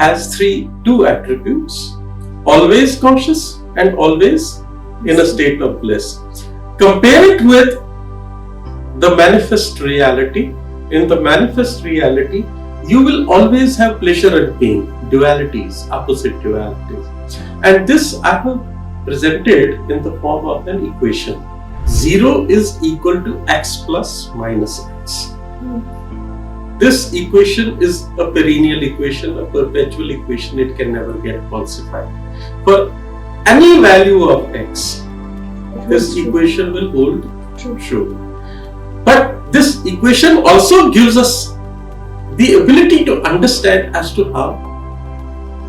has two attributes, always conscious and always in a state of bliss. Compare it with the manifest reality. In the manifest reality, you will always have pleasure and pain, dualities, opposite dualities. And this I have presented in the form of an equation. 0 is equal to x plus minus x. This equation is a perennial equation, a perpetual equation. It can never get falsified. For any value of x, this equation will hold true. But this equation also gives us the ability to understand as to how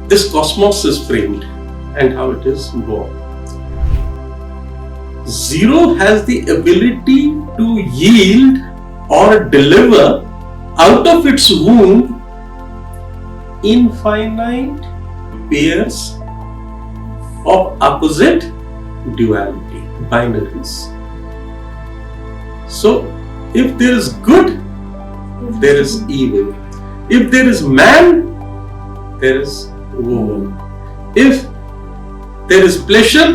this cosmos is framed and how it is born. 0 has the ability to yield or deliver out of its womb infinite pairs of opposite duality, binaries. So, if there is good, there is evil. If there is man, there is woman. If there is pleasure,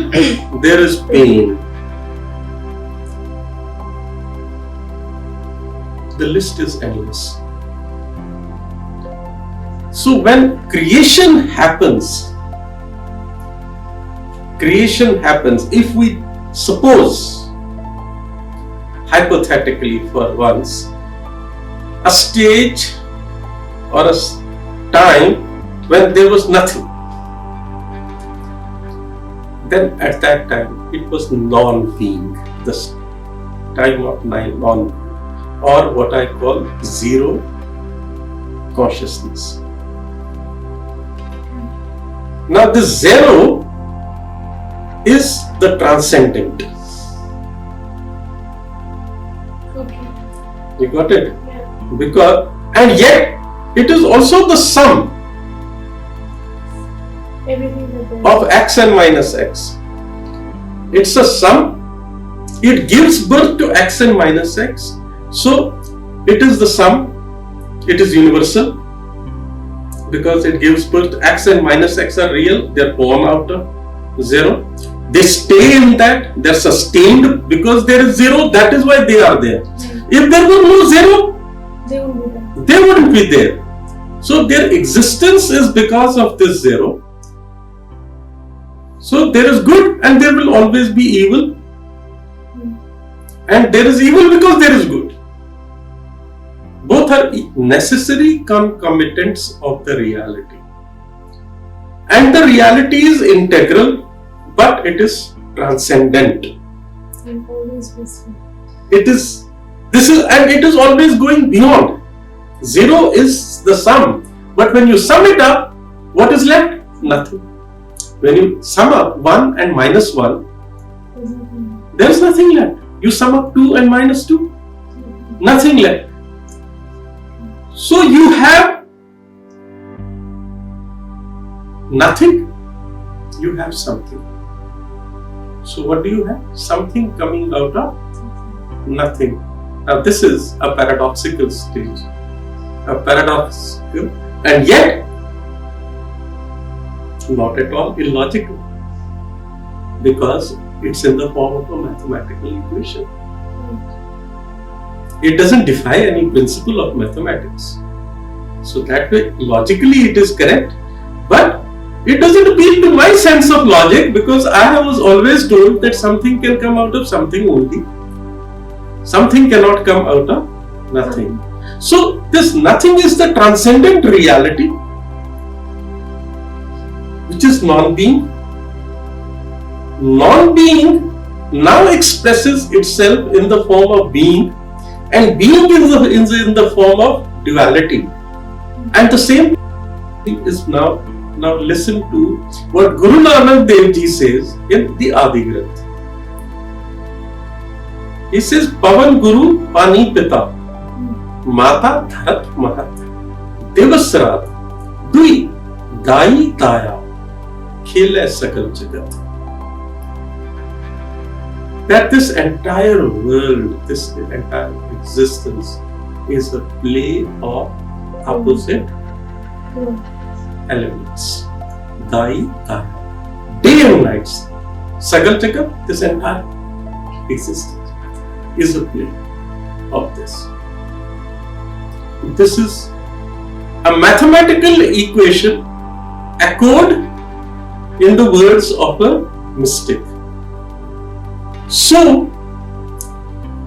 there is pain. The list is endless. So when creation happens, if we suppose, hypothetically for once, a stage or a time when there was nothing, then at that time it was non-being, the time of non-being, or what I call zero consciousness. Now this zero is the transcendent. Okay. You got it? Yeah. Because, and yet it is also the sum Everything of x and minus x. It's a sum. It gives birth to x and minus x. So it is the sum. It is universal because it gives birth to x and minus x are real. They are born out of zero. They stay in that. They are sustained because there is zero. That is why they are there. If there were no zero, they wouldn't be there. So their existence is because of this zero. So there is good and there will always be evil. And there is evil because there is good. Both are necessary concomitants of the reality. And the reality is integral, but it is transcendent. And always blissful. It is always going beyond. Zero is the sum. But when you sum it up, what is left? Nothing. When you sum up 1 and minus 1, there is nothing left. You sum up 2 and minus 2, nothing left. So you have nothing, you have something. So what do you have? Something coming out of nothing. Now this is a paradoxical stage. And yet not at all illogical, because it's in the form of a mathematical equation. It doesn't defy any principle of mathematics. So that way, logically it is correct, but it doesn't appeal to my sense of logic, because I was always told that something can come out of something only. Something cannot come out of nothing. So this nothing is the transcendent reality, which is non-being. Non-being now expresses itself in the form of being, and being is in the form of duality. And the same thing is now listen to what Guru Nanak Dev Ji says in the Adi Granth. He says, Pavan Guru Pani Pita, Mata Dharat Mahat, Devasrat, Dui, Dai Daya, Khile Sakal Jagat. That this entire world, this entire existence is a play of opposite elements. Dai, Dhar. Day and nights. Sagal Jagat, this entire existence is a play of this. This is a mathematical equation echoed in the words of a mystic. So,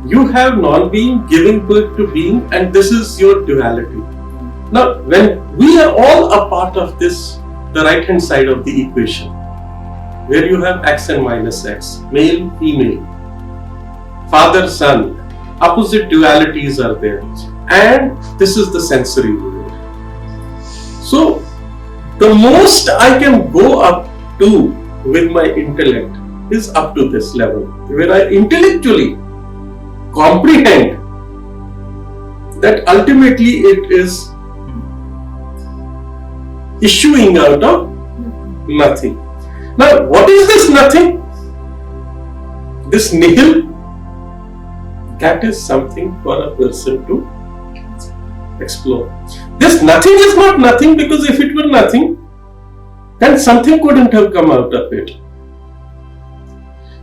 you have non-being giving birth to being, and this is your duality. Now, when we are all a part of this, the right hand side of the equation, where you have x and minus x, male, female, father, son, opposite dualities are there, and this is the sensory world. So, the most I can go up to with my intellect is up to this level, where I intellectually comprehend that ultimately it is issuing out of nothing. Now, what is this nothing? This nihil? That is something for a person to explore. This nothing is not nothing, because if it were nothing, then something couldn't have come out of it.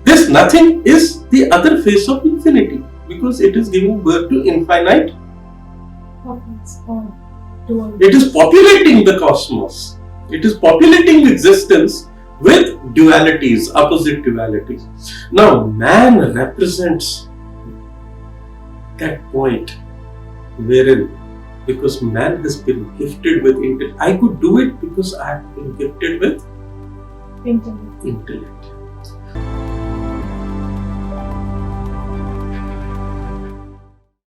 This nothing is the other face of infinity, because it is giving birth to infinite. It is populating the cosmos. It is populating existence with dualities, opposite dualities. Now, man represents that point wherein, because man has been gifted with intellect, I could do it because I have been gifted with intellect.